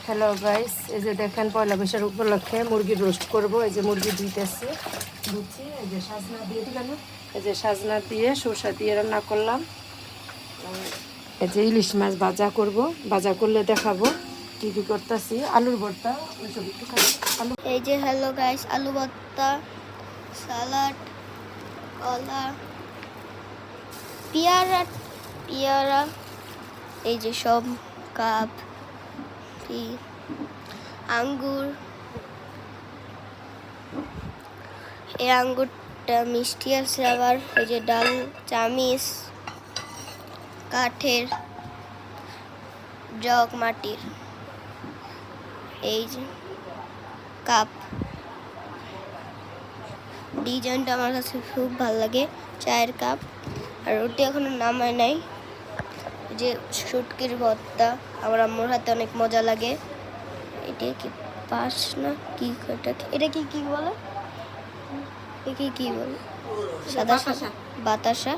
Hello guys, এই যে দেখেন পয়লা বৈশাখ উপলক্ষে মুরগির রোস্ট করব। এই যে মুরগি ধুইতেছি, ধুচ্ছি। এই যে সাজনা দিয়ে দিলাম, এই যে সাজনা দিয়ে সরষা দিয়ে রান্না করলাম। এই যে ইলিশ মাছ ভাজা করব, ভাজা করলে দেখাবো কি কি করতেছি। আলুর ভর্তা ওইসব একটু খাই। আলু এই যে হ্যালো গাইস, আলু ভর্তা, সালাড, কলা, পেয়ারা, এই যে সব কাপ, আঙ্গুর। এই আঙ্গুরটা মিষ্টি আছে। আবার এই যে ডাল, চামিচ, কাঠের জগ, মাটির। এই যে কাপ, ডিজাইনটা আমার কাছে খুব ভালো লাগে। চায়ের কাপ। আর রুটি এখনো নামায় নাই। যে শুটকির ভর্তা আমার আম্মুর হাতে অনেক মজা লাগে। এটা কি পাশ না কি, এটা কি বলে, কি বলে? সাদা বাতাসা।